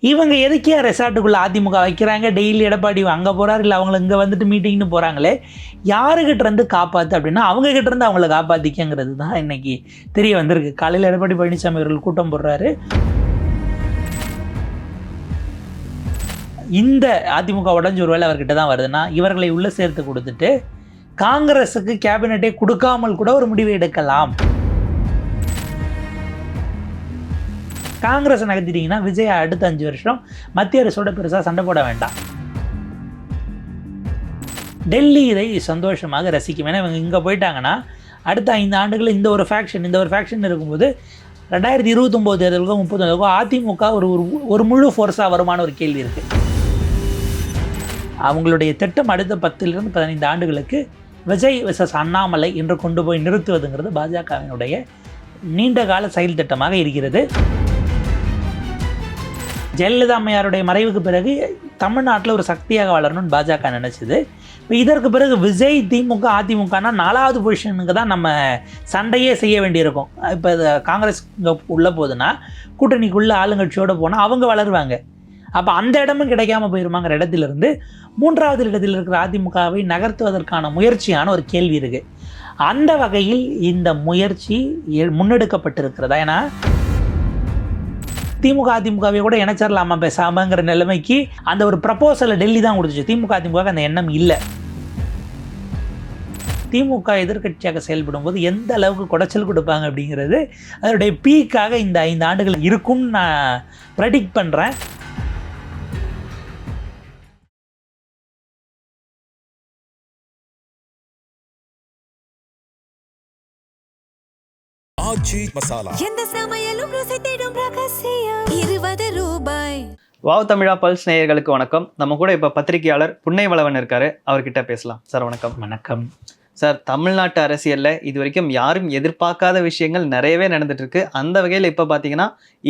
இவங்க எதுக்கே ரெசார்ட்டுக்குள்ளே அதிமுக வைக்கிறாங்க, டெய்லி எடப்பாடி அங்கே போகிறார், இல்லை அவங்கள இங்கே வந்துட்டு மீட்டிங்னு போகிறாங்களே, யாருக்கிட்ட இருந்து காப்பாற்று அப்படின்னா அவங்கக்கிட்ட இருந்து அவங்கள காப்பாற்றிக்கங்கிறது தான் இன்றைக்கி தெரிய வந்திருக்கு. காலையில் எடப்பாடி பழனிசாமி அவர்கள் கூட்டம் போடுறாரு. இந்த அதிமுக உடஞ்சு ஒரு வேலை அவர்கிட்ட தான் வருதுன்னா இவர்களை உள்ளே சேர்த்து கொடுத்துட்டு காங்கிரஸுக்கு கேபினட்டே கொடுக்காமல் கூட ஒரு முடிவை எடுக்கலாம். காங்கிரஸ் நகர்த்திட்டீங்கன்னா விஜய் அடுத்த 5 வருஷம் மத்திய அரசோட பெருசாக சண்டை போட வேண்டாம். டெல்லி இதை சந்தோஷமாக ரசிக்கும். ஏன்னா இவங்க இங்கே போயிட்டாங்கன்னா அடுத்த 5 ஆண்டுகள் இந்த ஒரு ஃபேக்ஷன் இருக்கும்போது 2029 தேர்தலுக்கும் 30 அதிமுக ஒரு முழு ஃபோர்ஸாக வருமான ஒரு கேள்வி இருக்குது. அவங்களுடைய திட்டம் அடுத்த 10 to 15 ஆண்டுகளுக்கு விஜய் விசஸ் அண்ணாமலை என்று கொண்டு போய் நிறுத்துவதுங்கிறது பாஜகவினுடைய நீண்டகால செயல் திட்டமாக இருக்கிறது. ஜெயலலிதா அம்மையாருடைய மறைவுக்கு பிறகு தமிழ்நாட்டில் ஒரு சக்தியாக வளரணும்னு பாஜக நினச்சிது. இப்போ இதற்கு பிறகு விஜய் திமுக அதிமுகனா 4வது பொசிஷனுக்கு தான் நம்ம சண்டையே செய்ய வேண்டியிருக்கும். இப்போ காங்கிரஸ் இங்கே உள்ளே போகுதுன்னா கூட்டணிக்குள்ளே ஆளுங்கட்சியோடு போனால் அவங்க வளருவாங்க. அப்போ அந்த இடமும் கிடைக்காம போயிருமாங்கிற இடத்திலிருந்து 3வது இடத்தில் இருக்கிற அதிமுகவை நகர்த்துவதற்கான முயற்சியான ஒரு கேள்வி இருக்குது. அந்த வகையில் இந்த முயற்சி முன்னெடுக்கப்பட்டிருக்கிறதா? ஏன்னா திமுக அதிமுகவை கூட இணைச்சிடலாமா பேசாமங்கிற நிலைமைக்கு அந்த ஒரு ப்ரப்போசலை டெல்லி தான் கொடுத்துச்சு. திமுக அதிமுக அந்த எண்ணம் இல்லை. திமுக எதிர்கட்சியாக செயல்படும் போது எந்த அளவுக்கு குடைச்சல் கொடுப்பாங்க அப்படிங்கிறது அதனுடைய பீக்காக இந்த 5 ஆண்டுகள் இருக்கும்னு நான் ப்ரெடிக்ட் பண்ணுறேன். வாவ் தமிழா பல்ஸ் நேயர்களுக்கு வணக்கம். நம்ம கூட இப்போ பத்திரிகையாளர் புன்னைவளவன் இருக்காரு, அவர்கிட்ட பேசலாம். சார் வணக்கம். வணக்கம் சார். தமிழ்நாட்டு அரசியலில் இது வரைக்கும் யாரும் எதிர்பார்க்காத விஷயங்கள் நிறையவே நடந்துட்டு இருக்கு. அந்த வகையில் இப்போ பார்த்தீங்கன்னா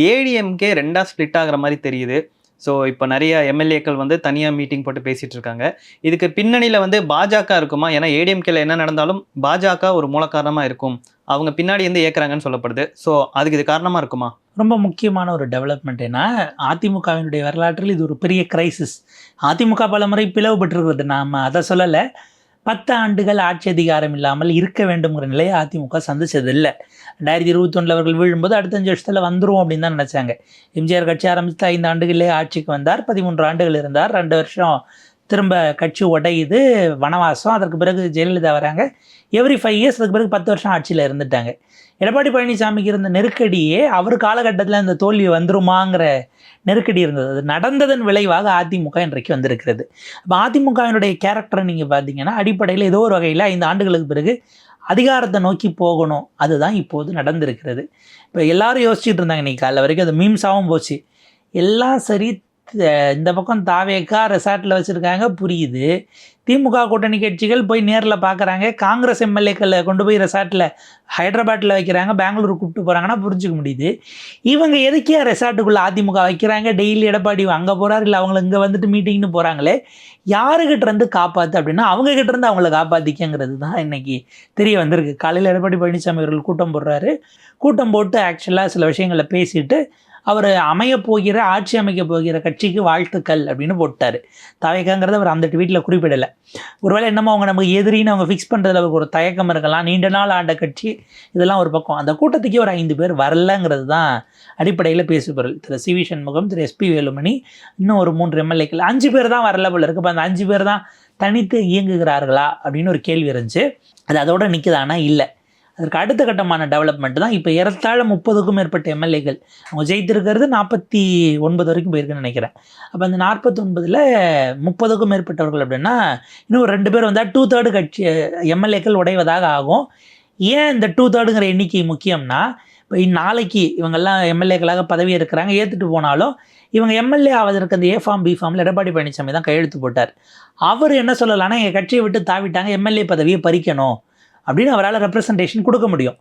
ஏடிஎம்கே 2ஆக ஸ்ப்ளிட் ஆகிற மாதிரி தெரியுது. ஸோ இப்போ நிறைய எம்எல்ஏக்கள் வந்து தனியாக மீட்டிங் போட்டு பேசிகிட்டு இருக்காங்க. இதுக்கு பின்னணியில் வந்து பாஜக இருக்குமா? ஏன்னா ஏடிஎம்கேல என்ன நடந்தாலும் பாஜக ஒரு மூல காரணமாக இருக்கும், அவங்க பின்னாடி வந்து ஏற்கிறாங்கன்னு சொல்லப்படுது. ஸோ அதுக்கு இது காரணமாக இருக்குமா? ரொம்ப முக்கியமான ஒரு டெவலப்மெண்ட். ஏன்னா அதிமுகவினுடைய வரலாற்றில் இது ஒரு பெரிய கிரைசிஸ். அதிமுக பல முறை பிளவுபட்டிருக்கிறது, நாம் அதை சொல்லலை. 10 ஆண்டுகள் ஆட்சி அதிகாரம் இல்லாமல் இருக்க வேண்டுங்கிற நிலையை அதிமுக சந்திச்சது இல்லை. 2021 அவர்கள் வீழும்போது அடுத்த 5 வருஷத்தில் வந்துடும் அப்படின்னு தான் நினச்சாங்க. எம்ஜிஆர் கட்சி ஆரம்பித்து 5 ஆண்டுகளே ஆட்சிக்கு வந்தார், 13 ஆண்டுகள் இருந்தார், 2 வருஷம் திரும்ப கட்சி உடையுது, வனவாசம். அதற்கு பிறகு ஜெயலலிதா வராங்க, எவ்ரி 5 இயர்ஸ். அதுக்கு பிறகு 10 வருஷம் ஆட்சியில் இருந்துட்டாங்க. எடப்பாடி பழனிசாமிக்கு இருந்த நெருக்கடியே அவர் காலகட்டத்தில் இந்த தோல்வி வந்துருமாங்கிற நெருக்கடி இருந்தது. அது நடந்ததன் விளைவாக அதிமுக இன்றைக்கு வந்திருக்கிறது. அப்போ அதிமுகவினுடைய கேரக்டரை நீங்கள் பார்த்தீங்கன்னா அடிப்படையில் ஏதோ ஒரு வகையில் 5 ஆண்டுகளுக்கு பிறகு அதிகாரத்தை நோக்கி போகணும், அதுதான் இப்போது நடந்திருக்கிறது. இப்போ எல்லாரும் யோசிச்சுட்டு இருந்தாங்க இன்றைக்கி காலைல வரைக்கும், அது மீம்ஸாகவும் போச்சு. எல்லாம் சரி, இந்த பக்கம் தாவேக்கா ரெசார்ட்டில் வச்சுருக்காங்க, புரியுது. திமுக கூட்டணி கட்சிகள் போய் நேரில் பார்க்குறாங்க, காங்கிரஸ் எம்எல்ஏக்களை கொண்டு போய் ரெசார்ட்டில் ஹைதராபாத்தில் வைக்கிறாங்க, பெங்களூர் கூப்பிட்டு போகிறாங்கன்னா புரிஞ்சுக்க முடியுது. இவங்க எதுக்கே ரெசார்ட்டுக்குள்ளே அதிமுக வைக்கிறாங்க, டெய்லி எடப்பாடி அங்கே போகிறார், இல்லை அவங்கள இங்கே வந்துட்டு மீட்டிங்னு போகிறாங்களே, யாருக்கிட்ட இருந்து காப்பாற்று அப்படின்னா அவங்கக்கிட்ட இருந்து அவங்கள காப்பாற்றிக்கங்கிறது தான் இன்றைக்கி தெரிய வந்திருக்கு. காலையில் எடப்பாடி பழனிசாமி அவர்கள் கூட்டம் போடுறாரு. கூட்டம் போட்டு ஆக்சுவலாக சில விஷயங்களை பேசிட்டு அவர் ஆட்சி அமைக்க போகிற கட்சிக்கு வாழ்த்துக்கள் அப்படின்னு போட்டார். தவைக்காங்கிறத அவர் அந்த ட்வீட்டில் குறிப்பிடலை. ஒருவேளை என்னமோ அவங்க நமக்கு எதிரின்னு அவங்க ஃபிக்ஸ் பண்ணுறதுல அவருக்கு ஒரு தயக்கம் இருக்கலாம். நீண்ட நாள் ஆண்ட கட்சி, இதெல்லாம் ஒரு பக்கம். அந்த கூட்டத்துக்கே ஒரு 5 பேர் வரலங்கிறது தான் அடிப்படையில் பேசுபொருள். திரு சி.வி. சண்முகம், திரு எஸ்.பி. வேலுமணி, இன்னும் ஒரு 3 எம்எல்ஏக்கள், 5 பேர் தான் வரல போல இருக்குது. இப்போ அந்த 5 பேர் தான் தனித்து இயங்குகிறார்களா அப்படின்னு ஒரு கேள்வி இருந்துச்சு. அது அதோட நிற்குதானா? இல்லை. அதற்கு அடுத்த கட்டமான டெவலப்மெண்ட் தான் இப்போ ஏறத்தாழ 30க்கும் மேற்பட்ட எம்எல்ஏக்கள் அவங்க ஜெயித்திருக்கிறது. 49 வரைக்கும் போயிருக்குன்னு நினைக்கிறேன். அப்போ அந்த 49ல் 30க்கும் மேற்பட்டவர்கள் அப்படின்னா இன்னும் 2 பேர் வந்தால் 2/3 கட்சி எம்எல்ஏக்கள் உடைவதாக ஆகும். ஏன் இந்த 2/3ங்கிற எண்ணிக்கை முக்கியம்னா, இப்போ நாளைக்கு இவங்கெல்லாம் எம்எல்ஏக்களாக பதவி இருக்கிறாங்க, ஏற்றுட்டு போனாலும் இவங்க எம்எல்ஏ ஆவதற்கு அந்த A-Form B-Formல எடப்பாடி பழனிசாமி தான் கையெழுத்து போட்டார். அவர் என்ன சொல்லலாம்னா, எங்கள் கட்சியை விட்டு தாவிட்டாங்க, எம்எல்ஏ பதவியை பறிக்கணும் அப்படின்னு அவரால் ரெப்ரசன்டேஷன் கொடுக்க முடியும்.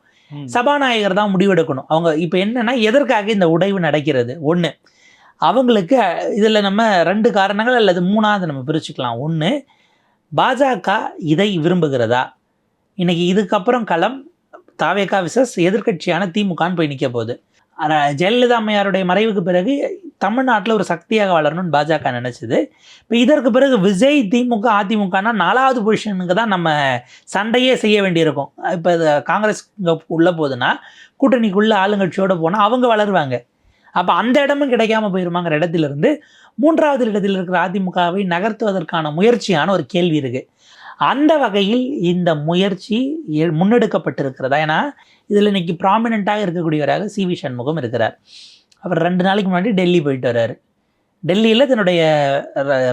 சபாநாயகர் தான் முடிவெடுக்கணும். அவங்க இப்போ என்னென்னா, எதற்காக இந்த உடைவு நடக்கிறது? ஒன்று, அவங்களுக்கு இதில் நம்ம 2 காரணங்கள் அல்லது 3ஆவது நம்ம பிரிச்சுக்கலாம். ஒன்று, பாஜக இதை விரும்புகிறதா? இன்றைக்கி இதுக்கப்புறம் களம் தாவேகா விசஸ் எதிர்கட்சியான திமுகன்னு போய் நிற்க போகுது. ஜெயலலிதா அம்மையாருடைய மறைவுக்கு பிறகு தமிழ்நாட்டில் ஒரு சக்தியாக வளரணும்னு பாஜக நினச்சிது. இப்போ இதற்கு பிறகு விஜய், திமுக, அதிமுகனா 4வது பொசிஷனுக்கு தான் நம்ம சண்டையே செய்ய வேண்டியிருக்கும். இப்போ காங்கிரஸ் இங்கே உள்ளே போகுதுன்னா கூட்டணிக்குள்ளே ஆளுங்கட்சியோடு போனால் அவங்க வளருவாங்க. அப்போ அந்த இடமும் கிடைக்காம போயிருமாங்கிற இடத்திலிருந்து 3வது இடத்தில் இருக்கிற அதிமுகவை நகர்த்துவதற்கான முயற்சியான ஒரு கேள்வி இருக்குது. அந்த வகையில் இந்த முயற்சி முன்னெடுக்கப்பட்டிருக்கிறதா? ஏன்னா இதில் இன்னைக்கு ப்ராமினெண்ட்டாக இருக்கக்கூடியவராக சி.வி. சண்முகம் இருக்கிறார். அவர் 2 நாளைக்கு முன்னாடி டெல்லி போயிட்டு வர்றாரு. டெல்லியில் தன்னுடைய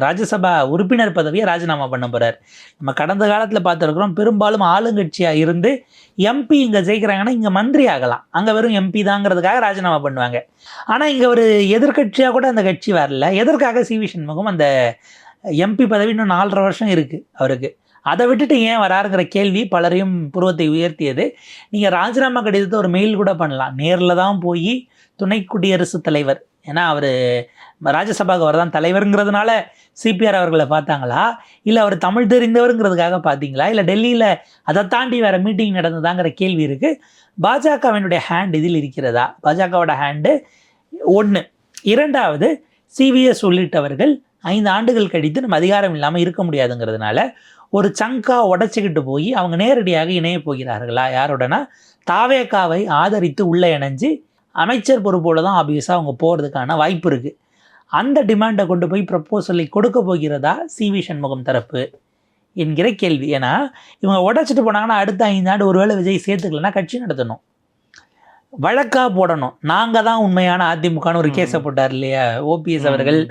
ராஜ்யசபா உறுப்பினர் பதவியை ராஜினாமா பண்ண போகிறார். நம்ம கடந்த காலத்தில் பார்த்துருக்குறோம், பெரும்பாலும் ஆளுங்கட்சியாக இருந்து எம்பி இங்கே ஜெயிக்கிறாங்கன்னா இங்கே மந்திரி ஆகலாம், அங்கே வெறும் எம்பி தாங்கிறதுக்காக ராஜினாமா பண்ணுவாங்க. ஆனால் இங்கே ஒரு எதிர்கட்சியாக கூட அந்த கட்சி வரல. எதற்காக சி.வி. சண்முகம் அந்த எம்பி பதவி இன்னும் 4.5 வருஷம் இருக்குது அவருக்கு, அதை விட்டுட்டு ஏன் வராருங்கிற கேள்வி பலரையும் புருவத்தை உயர்த்தியது. நீங்கள் ராஜினாமா கடிதத்தை ஒரு மெயில் கூட பண்ணலாம், நேரில் தான் போய் துணை குடியரசுத் தலைவர், ஏன்னா அவர் ராஜ்யசபாவுக்கு அவர் தான் தலைவருங்கிறதுனால சிபிஆர் அவர்களை பார்த்தாங்களா, இல்லை அவர் தமிழ் தெரிந்தவருங்கிறதுக்காக பார்த்தீங்களா, இல்லை டெல்லியில் அதை தாண்டி வேறு மீட்டிங் நடந்ததாங்கிற கேள்வி இருக்குது. பாஜகவினுடைய ஹேண்ட் இதில் இருக்கிறதா? பாஜகவோட ஹேண்டு 1. 2வது, சிவிஎஸ் உள்ளிட்டவர்கள் 5 ஆண்டுகள் கழித்து நம்ம அதிகாரம் இல்லாமல் இருக்க முடியாதுங்கிறதுனால ஒரு சங்காக உடச்சிக்கிட்டு போய் அவங்க நேரடியாக இணைய போகிறார்களா? யாரோடனா தாவேகாவை ஆதரித்து உள்ளே இணைஞ்சு அமைச்சர் பொறுப்போடு தான் ஆப்வியஸாக அவங்க போகிறதுக்கான வாய்ப்பு இருக்குது. அந்த டிமாண்டை கொண்டு போய் ப்ரப்போசலை கொடுக்க போகிறதா சி.வி. சண்முகம் தரப்பு என்கிற கேள்வி. ஏன்னா இவங்க உடைச்சிட்டு போனாங்கன்னா அடுத்த 5 ஆண்டு ஒருவேளை விஜய் சேர்த்துக்கலன்னா கட்சி நடத்தணும், வழக்காக போடணும். நாங்கள் தான் உண்மையான அதிமுகன்னு ஒரு கேஸை போட்டார் இல்லையா ஓபிஎஸ் அவர்கள்,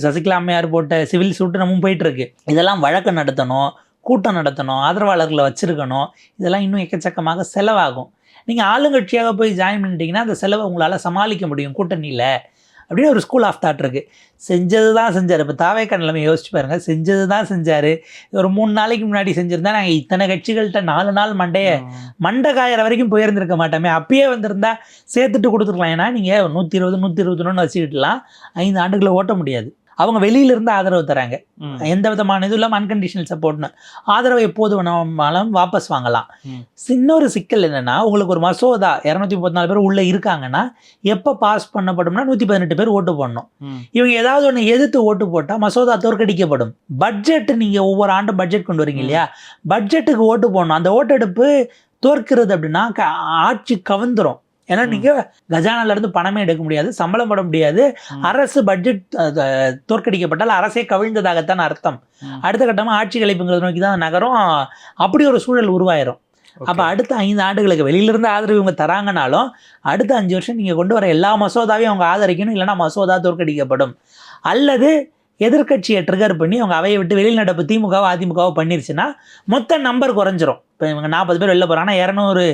சசிகலா அம்மையார் போட்ட சிவில் சூட்டு நம்ம போயிட்டுருக்கு. இதெல்லாம் வழக்கு நடத்தணும், கூட்டம் நடத்தணும், ஆதரவாளர்களை வச்சுருக்கணும், இதெல்லாம் இன்னும் எக்கச்சக்கமாக செலவாகும். நீங்கள் ஆளுங்கட்சியாக போய் ஜாயின் பண்ணிட்டீங்கன்னா அந்த செலவை உங்களால் சமாளிக்க முடியும் கூட்டணியில் அப்படின்னு ஒரு ஸ்கூல் ஆஃப் தாட் இருக்குது. செஞ்சது தான் செஞ்சார். இப்போ தாவேக்கா நிலைமை யோசிச்சு பாருங்கள், செஞ்சது தான் செஞ்சார். ஒரு 3 நாளைக்கு முன்னாடி செஞ்சுருந்தா நாங்கள் இத்தனை கட்சிகள்கிட்ட 4 நாள் மண்டை காயிற வரைக்கும் போயிருந்திருக்க மாட்டோமே. அப்பயே வந்திருந்தா சேர்த்துட்டு கொடுத்துருக்கலாம். ஏன்னா நீங்கள் 120 121 வச்சுக்கிட்டுலாம் 5 ஆண்டுகளை ஓட்ட முடியாது. அவங்க வெளியிலிருந்து ஆதரவு தராங்க, எந்த விதமான இது இல்லாமல் அன்கண்டிஷனல் சப்போர்ட்னு. ஆதரவை எப்போது வேணாலும் வாபஸ் வாங்கலாம். இன்னொரு சிக்கல் என்னென்னா, உங்களுக்கு ஒரு மசோதா 234 பேர் உள்ளே இருக்காங்கன்னா எப்போ பாஸ் பண்ணப்படும்னா 118 பேர் ஓட்டு போடணும். இவங்க ஏதாவது ஒன்று எதிர்த்து ஓட்டு போட்டால் மசோதா தோற்கடிக்கப்படும். பட்ஜெட் நீங்கள் ஒவ்வொரு ஆண்டும் பட்ஜெட் கொண்டு வரீங்க இல்லையா, பட்ஜெட்டுக்கு ஓட்டு போடணும். அந்த ஓட்டெடுப்பு தோற்கிறது அப்படின்னா ஆட்சி கவர்ந்துடும். ஏன்னா நீங்கள் கஜானாலேருந்து பணமே எடுக்க முடியாது, சம்பளம் பட முடியாது. அரசு பட்ஜெட் தோற்கடிக்கப்பட்டால் அரசே கவிழ்ந்ததாகத்தான் அர்த்தம். அடுத்த கட்டமாக ஆட்சி கலைப்புங்கிறத நோக்கி தான் நகரும். அப்படி ஒரு சூழல் உருவாயிரும். அப்போ அடுத்த 5 ஆண்டுகளுக்கு வெளியிலிருந்து ஆதரவு இவங்க தராங்கனாலும் அடுத்த 5 வருஷம் நீங்கள் கொண்டு வர எல்லா மசோதாவையும் அவங்க ஆதரிக்கணும், இல்லைனா மசோதா தோற்கடிக்கப்படும். அல்லது எதிர்கட்சியை ட்ரிகர் பண்ணி அவங்க அவையை விட்டு வெளியில் நடப்பு திமுகவோ அதிமுகவோ பண்ணிருச்சுன்னா மொத்த நம்பர் குறைஞ்சிரும். இப்போ இவங்க 40 பேர் வெளில போகிறாங்கன்னா 200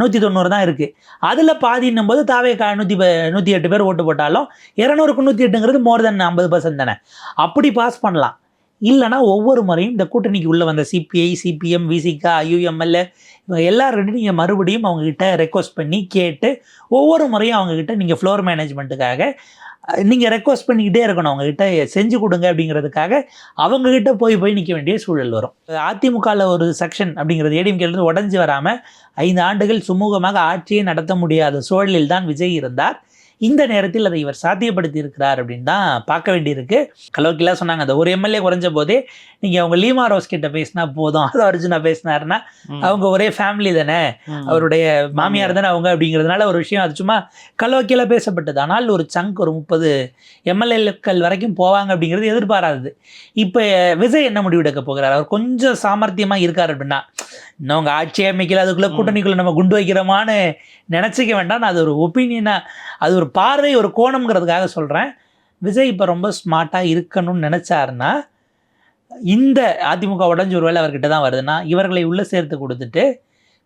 190 தான் இருக்குது. அதில் பாதின்னும் போது தாவேக்கா 108 பேர் ஓட்டு போட்டாலும் 200க்கு 108ங்கிறது மோர் தென் 50% தானே. அப்படி பாஸ் பண்ணலாம். இல்லைனா ஒவ்வொரு முறையும் இந்த கூட்டணிக்கு உள்ளே வந்த சிபிஐ, சிபிஎம், விசிகா, ஐயுஎம்எல்ஏ இவங்க எல்லாருக்கிட்டையும் நீங்கள் மறுபடியும் அவங்கக்கிட்ட ரெக்வஸ்ட் பண்ணி கேட்டு ஒவ்வொரு முறையும் அவங்கக்கிட்ட நீங்கள் ஃப்ளோர் மேனேஜ்மெண்ட்டுக்காக நீங்கள் ரெக்வஸ்ட் பண்ணிக்கிட்டே இருக்கணும், அவங்கக்கிட்ட செஞ்சு கொடுங்க அப்படிங்கிறதுக்காக அவங்கக்கிட்ட போய் நிற்க வேண்டிய சூழல் வரும். அதிமுகவில் ஒரு செக்ஷன் அப்படிங்கிறது ஏடிஎம்கேலேருந்து உடஞ்சி வராமல் 5 ஆண்டுகள் சுமூகமாக ஆட்சியை நடத்த முடியாத சூழலில் தான் விஜய் இருந்தார். இந்த நேரத்தில் அதை இவர் சாத்தியப்படுத்தி இருக்கிறார் அப்படின்னு தான் பார்க்க வேண்டியிருக்கு. கலோக்கிலாம் சொன்னாங்க, அந்த ஒரு எம்எல்ஏ குறைஞ்ச போதே நீங்கள் அவங்க லீமா ரோஸ் கிட்ட பேசினா போதும், அது அர்ஜுனா பேசினாருன்னா அவங்க ஒரே ஃபேமிலி தானே, அவருடைய மாமியார் தானே அவங்க அப்படிங்கிறதுனால ஒரு விஷயம் அது சும்மா கலோக்கியில் பேசப்பட்டது. ஆனால் ஒரு சங்க் ஒரு 30 எம்எல்ஏக்கள் வரைக்கும் போவாங்க அப்படிங்கிறது எதிர்பாராதது. இப்போ விஜய் என்ன முடிவெடுக்க போகிறார்? அவர் கொஞ்சம் சாமர்த்தியமாக இருக்கார் அப்படின்னா, இன்னும் அவங்க ஆட்சி அமைக்கல, அதுக்குள்ளே கூட்டணிக்குள்ளே நம்ம குண்டு வைக்கிறோமான்னு நினச்சிக்க வேண்டாம். அது ஒரு ஒப்பீனியனாக, அது ஒரு பார்வை, ஒரு கோணம்ங்கிறதுக்காக சொல்கிறேன். விஜய் இப்போ ரொம்ப ஸ்மார்ட்டாக இருக்கணும்னு நினச்சாருன்னா, இந்த அதிமுக உடஞ்சி ஒரு வேளை அவர்கிட்ட தான் வருதுன்னா இவர்களை உள்ளே சேர்த்து கொடுத்துட்டு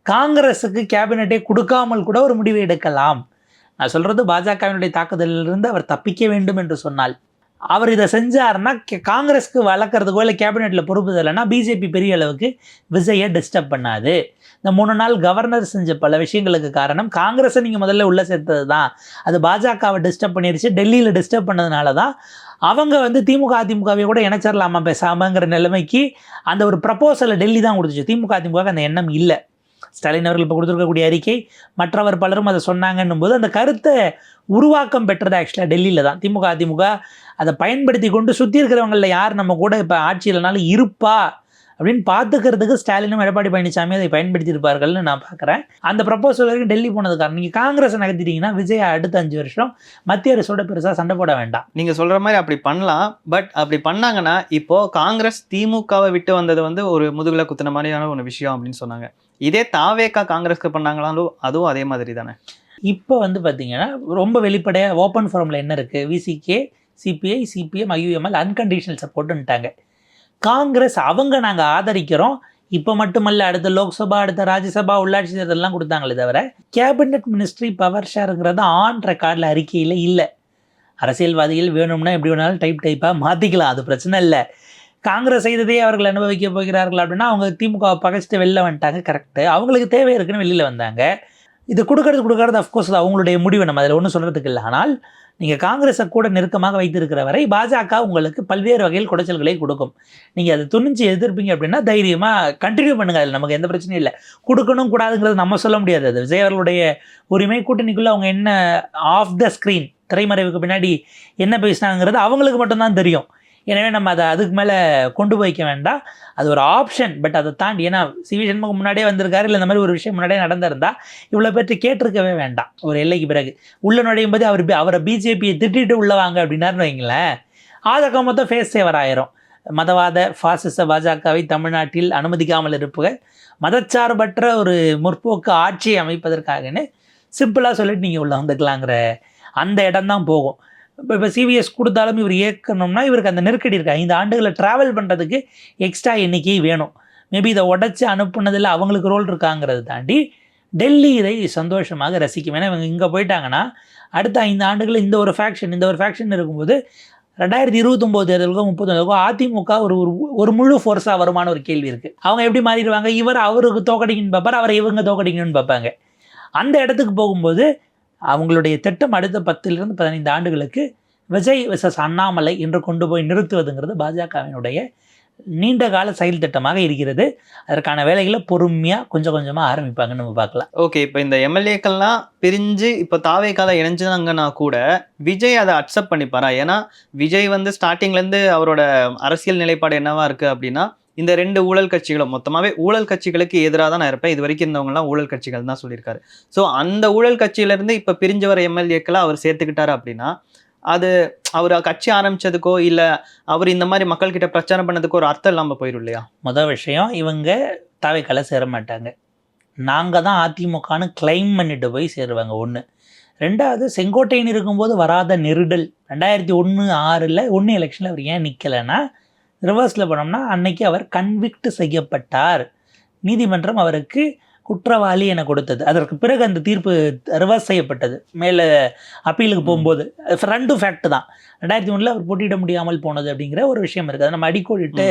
காங்கிரஸுக்கு கேபினெட்டே கொடுக்காமல் கூட ஒரு முடிவை எடுக்கலாம். நான் சொல்கிறது பாஜகவினுடைய தாக்குதலிலிருந்து அவர் தப்பிக்க வேண்டும் என்று சொன்னால், அவர் இதை செஞ்சாருன்னா காங்கிரஸுக்கு வளர்க்குறதுக்கோ இல்லை கேபினெட்டில் பொறுப்பு இல்லைன்னா பிஜேபி பெரிய அளவுக்கு விஜயை டிஸ்டர்ப் பண்ணாது. இந்த 3 நாள் கவர்னர் செஞ்ச பல விஷயங்களுக்கு காரணம் காங்கிரஸை நீங்கள் முதல்ல உள்ளே சேர்த்தது தான். அது பாஜகவை டிஸ்டர்ப் பண்ணிடுச்சு. டெல்லியில் டிஸ்டர்ப் பண்ணதுனால தான் அவங்க திமுக அதிமுகவை கூட இணைச்சிடலாமா பேசாமங்கிற நிலைமைக்கு அந்த ஒரு ப்ரப்போசலை டெல்லி தான் கொடுத்துச்சு. திமுக அதிமுக அந்த எண்ணம் இல்லை. ஸ்டாலின் அவர்கள் இப்போ கொடுத்துருக்கக்கூடிய அறிக்கை, மற்றவர் பலரும் அதை சொன்னாங்கன்னும் போது அந்த கருத்தை உருவாக்கம் பெற்றது ஆக்சுவலாக டெல்லியில் தான். திமுக அதிமுக அதை பயன்படுத்தி கொண்டு சுற்றி இருக்கிறவங்களில் யார் நம்ம கூட இப்போ ஆட்சியிலனாலும் இருப்பா அப்படின்னு பார்த்துக்கிறதுக்கு ஸ்டாலினும் எடப்பாடி பழனிசாமி அதை பயன்படுத்தியிருப்பார்கள்னு நான் பார்க்குறேன். அந்த ப்ரப்போசல் வரைக்கும் டெல்லி போனது காரணம். நீங்கள் காங்கிரஸை நகர்த்திட்டீங்கன்னா விஜய் அடுத்த 5 வருஷம் மத்திய அரசோட பெருசாக சண்டை போட வேண்டாம். நீங்கள் சொல்கிற மாதிரி அப்படி பண்ணலாம். பட் அப்படி பண்ணாங்கன்னா இப்போது காங்கிரஸ் திமுகவை விட்டு வந்தது வந்து ஒரு முதுகுல குத்துன மாதிரியான ஒரு விஷயம் அப்படின்னு சொன்னாங்க. இதே தாவேக்கா காங்கிரஸ்க்கு பண்ணாங்களாலும் அதுவும் அதே மாதிரி தானே. இப்போ வந்து பார்த்தீங்கன்னா ரொம்ப வெளிப்படையாக ஓப்பன் ஃபாரமில் என்ன இருக்குது, விசிகே, சிபிஐ, சிபிஎம், ஐயுஎம்எல் அன்கண்டிஷனல் சப்போர்ட்டுன்ட்டாங்க. காங்கிரஸ் அவங்க நாங்கள் ஆதரிக்கிறோம், இப்போ மட்டுமல்ல அடுத்த லோக்சபா, அடுத்த ராஜ்யசபா, உள்ளாட்சி தேர்தலெலாம் கொடுத்தாங்களே தவிர கேபினெட் மினிஸ்ட்ரி பவர் ஷேருங்கிறது ஆன் ரெக்கார்டில் அறிக்கையில் இல்லை. அரசியல்வாதிகள் வேணும்னா எப்படி வேணாலும் டைப்பாக மாற்றிக்கலாம், அது பிரச்சனை இல்லை. காங்கிரஸ் செய்ததே அவர்கள் அனுபவிக்க போகிறார்கள் அப்படின்னா அவங்க திமுக பகைச்சிட்டு வெளில வந்துட்டாங்க. கரெக்டு, அவங்களுக்கு தேவை இருக்குன்னு வெளியில் வந்தாங்க. இது கொடுக்கறது அஃப்கோர்ஸ் அது அவங்களுடைய முடிவு, நம்ம அதில் ஒன்றும் சொல்கிறதுக்கு இல்லை. ஆனால் நீங்கள் காங்கிரஸை கூட நெருக்கமாக வைத்திருக்கிற வரை பாஜக உங்களுக்கு பல்வேறு வகையில் குடைச்சல்களை கொடுக்கும். நீங்கள் அதை துணிஞ்சு எதிர்ப்பீங்க அப்படின்னா தைரியமாக கண்டினியூ பண்ணுங்கள், அதில் நமக்கு எந்த பிரச்சனையும் இல்லை. கொடுக்கணும் கூடாதுங்கிறது நம்ம சொல்ல முடியாது, அது விஜய் அவர்களுடைய உரிமை. கூட்டணிக்குள்ளே அவங்க என்ன ஆஃப் த ஸ்க்ரீன் திரைமறைவுக்கு பின்னாடி என்ன பேசினாங்கிறது அவங்களுக்கு மட்டும்தான் தெரியும். எனவே நம்ம அதை அதுக்கு மேலே கொண்டு போய்க்க வேண்டாம், அது ஒரு ஆப்ஷன். பட் அதை தாண்டி, ஏன்னா சிவி சண்முகம் முன்னாடியே வந்திருக்காரு, இல்லை இந்த மாதிரி ஒரு விஷயம் முன்னாடியே நடந்திருந்தா இவ்வளோ பேர்த்து கேட்டிருக்கவே வேண்டாம். ஒரு எல்லைக்கு பிறகு உள்ள நுழையும் போது அவரை பிஜேபியை திட்டிட்டு உள்ளவாங்க அப்படின்னாருன்னு வைங்களேன், ஆதக மொத்தம் ஃபேஸ் சேவர் ஆயிரும். மதவாத பாசிச பாஜகவை தமிழ்நாட்டில் அனுமதிக்காமல் இருப்ப மதச்சார்பற்ற ஒரு முற்போக்கு ஆட்சியை அமைப்பதற்காகன்னு சிம்பிளாக சொல்லிட்டு நீங்கள் உள்ள வந்துக்கலாங்கிற அந்த இடம் தான் போகும். இப்போ சிவிஎஸ் கொடுத்தாலும் இவர் இயக்கணும்னா இவருக்கு அந்த நெருக்கடி இருக்குது. 5 ஆண்டுகளை ட்ராவல் பண்ணுறதுக்கு எக்ஸ்ட்ரா எண்ணிக்கை வேணும். மேபி இதை உடச்சி அனுப்புனதில் அவங்களுக்கு ரோல் இருக்காங்கிறத தாண்டி டெல்லி இதை சந்தோஷமாக ரசிக்கும். ஏன்னா இவங்க இங்கே போயிட்டாங்கன்னா அடுத்த 5 ஆண்டுகள் இந்த ஒரு ஃபேக்ஷன் இருக்கும்போது 2029 தேர்தலுக்கும் 30 அதிமுக ஒரு முழு ஃபோர்ஸாக வருமான ஒரு கேள்வி இருக்குது. அவங்க எப்படி மாறிடுவாங்க, அவருக்கு தோக்கடிக்கணும்னு பார்ப்பார், இவங்க தோக்கடிக்கணும்னு பார்ப்பாங்க. அந்த இடத்துக்கு போகும்போது அவங்களுடைய திட்டம் அடுத்த 10 to 15 ஆண்டுகளுக்கு விஜய் வெர்சஸ் அண்ணாமலை என்று கொண்டு போய் நிறுத்துவதுங்கிறது பாஜகவினுடைய நீண்ட கால செயல் திட்டமாக இருக்கிறது. அதற்கான வேலைகளை பொறுமையாக கொஞ்சம் கொஞ்சமாக ஆரம்பிப்பாங்கன்னு நம்ம பார்க்கலாம். ஓகே, இப்போ இந்த எம்எல்ஏக்கள்லாம் பிரிஞ்சு இப்போ தாவேக்கால இணைஞ்சாங்கன்னா கூட விஜய் அதை அக்செப்ட் பண்ணிப்பாரா? ஏன்னா விஜய் வந்து ஸ்டார்டிங்லேருந்து அவரோட அரசியல் நிலைப்பாடு என்னவா இருக்குது அப்படின்னா, இந்த 2 ஊழல் கட்சிகளும் மொத்தமாகவே ஊழல் கட்சிகளுக்கு எதிராக தான் நான் இருப்பேன், இது வரைக்கும் இருந்தவங்கலாம் ஊழல் கட்சிகள் தான் சொல்லியிருக்காரு. ஸோ அந்த ஊழல் கட்சியிலேருந்து இப்போ பிரிஞ்சு வர எம்எல்ஏக்களை அவர் சேர்த்துக்கிட்டாரு அப்படின்னா அது அவர் கட்சி ஆரம்பிச்சதுக்கோ இல்லை அவர் இந்த மாதிரி மக்கள்கிட்ட பிரச்சாரம் பண்ணதுக்கோ ஒரு அர்த்தம் இல்லாமல் போயிடும் இல்லையா? முதல் விஷயம், இவங்க தாவேக்கால சேர மாட்டாங்க, நாங்கள் தான் அதிமுகன்னு கிளைம் பண்ணிட்டு போய் சேருவாங்க. 1. 2வது, செங்கோட்டையன் இருக்கும்போது வராத நெருடல் 2001-6 எலெக்ஷனில் அவர் ஏன் நிற்கலைன்னா, ரிவர்ஸில் போனோம்னா அன்னைக்கு அவர் கன்விக்ட் செய்யப்பட்டார், நீதிமன்றம் அவருக்கு குற்றவாளி என கொடுத்தது. அதற்கு பிறகு அந்த தீர்ப்பு ரிவர்ஸ் செய்யப்பட்டது மேலே அப்பீலுக்கு போகும்போது. ஃப்ரண்ட் ஃபேக்ட் தான் 2001 அவர் போட்டியிட முடியாமல் போனது அப்படிங்கிற ஒரு விஷயம் இருக்குது, அதை நம்ம அடிக்கோடிட்டு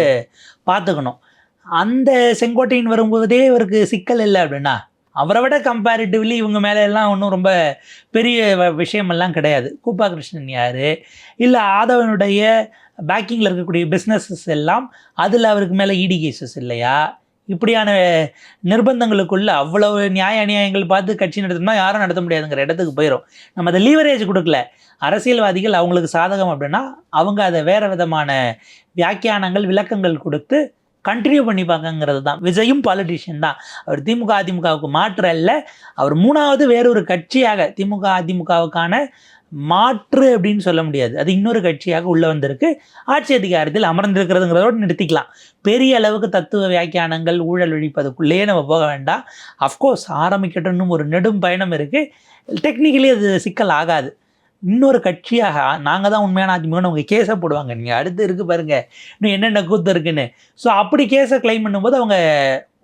பார்த்துக்கணும். அந்த செங்கோட்டையின் வரும்போதே இவருக்கு சிக்கல் இல்லை அப்படின்னா அவரை விட கம்பேரிட்டிவ்லி இவங்க மேலே எல்லாம் ஒன்றும் ரொம்ப பெரிய விஷயமெல்லாம் கிடையாது. கூப்பா கிருஷ்ணன் யார், இல்லை ஆதவனுடைய பேக்கிங்கில் இருக்கக்கூடிய பிஸ்னஸஸ் எல்லாம் அதில் அவருக்கு மேலே இடி கேசஸ் இல்லையா? இப்படியான நிர்பந்தங்களுக்குள்ள அவ்வளவு நியாய அநியாயங்கள் பார்த்து கட்சி நடத்தணும்னா யாரும் நடத்த முடியாதுங்கிற இடத்துக்கு போயிடும். நம்ம அதை லீவரேஜ் கொடுக்கல, அரசியல்வாதிகள் அவங்களுக்கு சாதகம் அப்படின்னா அவங்க அதை வேறு விதமான வியாக்கியானங்கள் விளக்கங்கள் கொடுத்து கண்டினியூ பண்ணிப்பாங்கிறது தான். விஜயும் பாலிட்டிஷியன் தான், அவர் திமுக அதிமுகவுக்கு மாற்று அல்ல, அவர் 3வது வேறொரு கட்சியாக திமுக அதிமுகவுக்கான மாற்று அப்படின்னு சொல்ல முடியாது, அது இன்னொரு கட்சியாக உள்ளே வந்திருக்கு, ஆட்சி அதிகாரத்தில் அமர்ந்திருக்கிறதுங்கிறதோடு நிறுத்திக்கலாம். பெரிய அளவுக்கு தத்துவ வியாக்கியானங்கள் ஊழல் ஒழிப்பதுக்குள்ளேயே நம்ம போக வேண்டாம். அஃப்கோர்ஸ் ஆரம்பிக்கட்டும்னு ஒரு நெடும் பயணம் இருக்குது, டெக்னிக்கலி அது சிக்கல் ஆகாது. இன்னொரு கட்சியாக நாங்கள் தான் உண்மையான அதிமுகன்னு அவங்க கேஸை போடுவாங்க, நீங்கள் அடுத்து இருக்குது பாருங்கள் இன்னும் என்னென்ன கூத்து இருக்குன்னு. ஸோ அப்படி கேஸை கிளைம் பண்ணும்போது அவங்க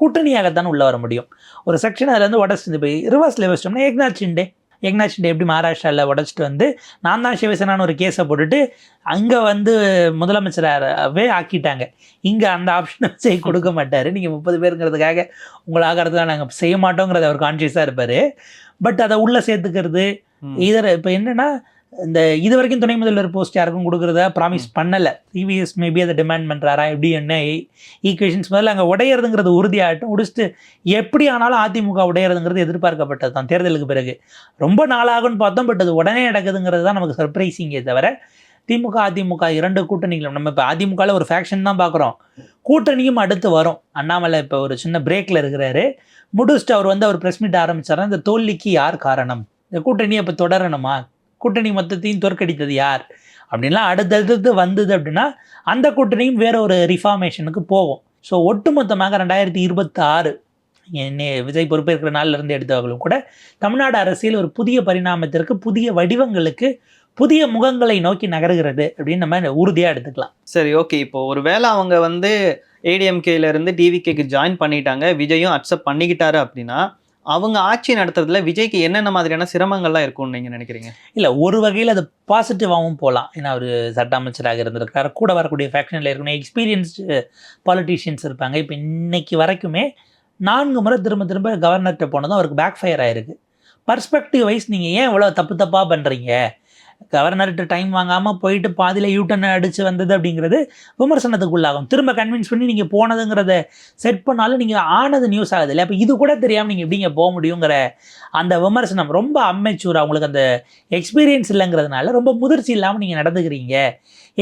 கூட்டணியாகத்தான் உள்ளே வர முடியும். ஒரு செக்ஷன் அதில் வந்து உடச்சிட்டு போய் ரிவர்ஸில் வச்சிட்டோம்னா ஏக்நாத் ஷிண்டே எப்படி மகாராஷ்டிராவில் உடச்சிட்டு வந்து நான் தான் சிவசேனான்னு ஒரு கேஸை போட்டுட்டு அங்கே வந்து முதலமைச்சராகவே ஆக்கிட்டாங்க. இங்கே அந்த ஆப்ஷனை வச்சு கொடுக்க மாட்டார், நீங்கள் 30 பேருங்கிறதுக்காக உங்களை ஆகிறதுலாம் நாங்கள் செய்ய மாட்டோங்கிறத அவர் கான்ஷியஸாக இருப்பார். பட் அதை உள்ளே சேர்த்துக்கிறது இதர இப்போ என்னென்னா இந்த இது வரைக்கும் துணை முதல்வர் போஸ்ட் யாருக்கும் கொடுக்குறதா ப்ராமிஸ் பண்ணலை. டிவிஎஸ் மேபி அதை டிமாண்ட் பண்ணுறாரா எப்படி என்ன ஈக்குவேஷன்ஸ் முதல்ல அங்கே உடையிறதுங்கிறது உறுதியாகட்டும். முடிச்சுட்டு எப்படி ஆனாலும் அதிமுக உடையிறதுங்கிறது எதிர்பார்க்கப்பட்டது தான் தேர்தலுக்கு பிறகு. ரொம்ப நாளாகும்னு பார்த்தோம், பட் அது உடனே நடக்குதுங்கிறது தான் நமக்கு சர்ப்ரைசிங்கே தவிர திமுக அதிமுக 2 கூட்டணிகளும் நம்ம இப்போ அதிமுகவில் ஒரு ஃபேக்ஷன் தான் பார்க்குறோம், கூட்டணியும் அடுத்து வரும். அண்ணாமலை இப்போ ஒரு சின்ன பிரேக்கில் இருக்கிறாரு. முடிச்சுட்டு அவர் ப்ரெஸ் மீட் ஆரம்பிச்சாரா, இந்த தோல்விக்கு யார் காரணம், இந்த கூட்டணியை இப்போ தொடரணுமா, கூட்டணி மொத்தத்தையும் தோற்கடித்தது யார் அப்படின்லாம் அடுத்தடுத்து வந்தது அப்படின்னா அந்த கூட்டணியும் வேற ஒரு ரிஃபார்மேஷனுக்கு போகும். ஸோ ஒட்டுமொத்தமாக 2026 விஜய் பொறுப்பேற்கிற நாளிலிருந்து எடுத்தவர்களும் கூட தமிழ்நாடு அரசியல் ஒரு புதிய பரிணாமத்திற்கு, புதிய வடிவங்களுக்கு, புதிய முகங்களை நோக்கி நகருகிறது அப்படின்னு நம்ம உறுதியாக எடுத்துக்கலாம். சரி, ஓகே. இப்போ ஒரு வேளை அவங்க ஏடிஎம்கேல இருந்து டிவிகேக்கு ஜாயின் பண்ணிட்டாங்க, விஜயும் அக்செப்ட் பண்ணிக்கிட்டாரு அப்படின்னா அவங்க ஆட்சி நடத்துறதுல விஜய்க்கு என்னென்ன மாதிரியான சிரமங்கள்லாம் இருக்கும்னு நீங்க நினைக்கிறீங்க? இல்லை, ஒரு வகையில் அது பாசிட்டிவாகவும் போகலாம். ஏன்னா அவர் சட்ட அமைச்சராக இருந்திருக்காரு, கூட வரக்கூடிய ஃபேக்ஷனில் இருக்கணும், எக்ஸ்பீரியன்ஸ்டு பாலிட்டிஷியன்ஸ் இருப்பாங்க. இப்போ இன்னைக்கு வரைக்குமே 4 முறை திரும்ப கவர்னர்கிட்ட போனதும் அவருக்கு பேக் ஃபயர் ஆயிருக்கு. பர்ஸ்பெக்டிவ் வைஸ் நீங்கள் ஏன் இவ்வளோ தப்பாக பண்ணுறீங்க, கவர்னர்கிட்ட டைம் வாங்காமல் போயிட்டு பாதியில் யூட்டன் அடித்து வந்தது அப்படிங்கிறது விமர்சனத்துக்குள்ளாகும். திரும்ப கன்வின்ஸ் பண்ணி நீங்கள் போனதுங்கிறத செட் பண்ணாலும் நீங்கள் ஆனது நியூஸ் ஆகுது இல்லை. அப்போ இது கூட தெரியாமல் நீங்கள் எப்படிங்க போக முடியுங்கிற அந்த விமர்சனம் ரொம்ப அம்மெச்சூர், அவங்களுக்கு அந்த எக்ஸ்பீரியன்ஸ் இல்லைங்கிறதுனால ரொம்ப முதிர்ச்சி இல்லாமல் நீங்கள் நடந்துக்கிறீங்க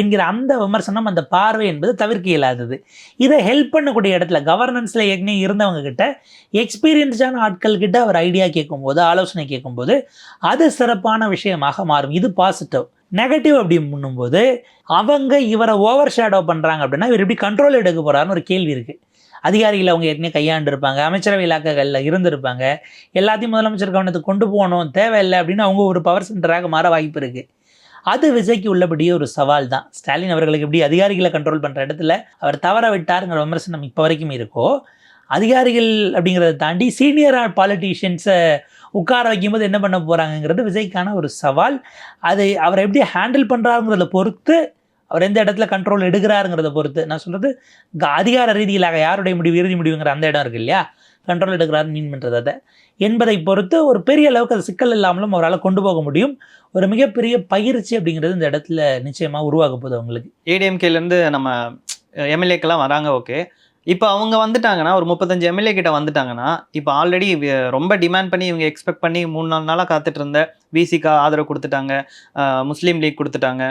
என்கிற அந்த விமர்சனம், அந்த பார்வை என்பது தவிர்க்க இயலாதது. இதை ஹெல்ப் பண்ணக்கூடிய இடத்துல கவர்னன்ஸில் ஏற்கனவே இருந்தவங்க கிட்ட, எக்ஸ்பீரியன்ஸ்டான ஆட்கள் கிட்ட அவர் ஐடியா கேட்கும்போது, ஆலோசனை கேட்கும்போது அது சிறப்பான விஷயமாக மாறும். இது பாசிட்டிவ். நெகட்டிவ் அப்படி பண்ணும்போது அவங்க இவரை ஓவர் ஷேடோ பண்ணுறாங்க அப்படின்னா இவர் எப்படி கண்ட்ரோல் எடுக்க போகிறாருன்னு ஒரு கேள்வி இருக்குது. அதிகாரிகள் அவங்க ஏற்கனவே கையாண்டு இருப்பாங்க, அமைச்சரவை இலாக்காக்களில் இருந்திருப்பாங்க, எல்லாத்தையும் முதலமைச்சர் கவனத்துக்கு கொண்டு போகணும், தேவையில்லை அப்படின்னு அவங்க ஒரு பவர் சென்டராக மாற வாய்ப்பு இருக்குது. அது விஜய்க்கு உள்ளபடியே ஒரு சவால் தான். ஸ்டாலின் அவர்களுக்கு எப்படி அதிகாரிகளை கண்ட்ரோல் பண்ணுற இடத்துல அவர் தவற விட்டாருங்கிற விமர்சனம் இப்போ வரைக்கும் இருக்கோ, அதிகாரிகள் அப்படிங்கிறத தாண்டி சீனியர் பாலிட்டிஷியன்ஸை உட்கார வைக்கும்போது என்ன பண்ண போகிறாங்கங்கிறது விஜய்க்கான ஒரு சவால். அது அவர் எப்படி ஹேண்டில் பண்ணுறாருங்கிறத பொறுத்து, அவர் எந்த இடத்துல கண்ட்ரோல் எடுக்கிறாருங்கிறத பொறுத்து. நான் சொல்கிறது அதிகார ரீதியிலாக யாருடைய முடிவு இறுதி முடிவுங்கிற அந்த இடம் இருக்குது இல்லையா, கண்ட்ரோல் எடுக்கிறாரு மீன் பண்ணுறது அதை என்பதை பொறுத்து ஒரு பெரிய அளவுக்கு அது சிக்கல் இல்லாமலும் அவரால் கொண்டு போக முடியும். ஒரு மிகப்பெரிய பயிற்சி அப்படிங்கிறது இந்த இடத்துல நிச்சயமாக உருவாக போகுது அவங்களுக்கு. ஏடிஎம்கேலேருந்து நம்ம எம்எல்ஏக்கெல்லாம் வராங்க, ஓகே. இப்போ அவங்க வந்துட்டாங்கன்னா, ஒரு 35 எம்எல்ஏ கிட்ட வந்துட்டாங்கன்னா, இப்போ ஆல்ரெடி ரொம்ப டிமாண்ட் பண்ணி இவங்க எக்ஸ்பெக்ட் பண்ணி 3-4 நாளாக காத்துட்டு இருந்த விசிகா ஆதரவு கொடுத்துட்டாங்க, முஸ்லீம் லீக் கொடுத்துட்டாங்க,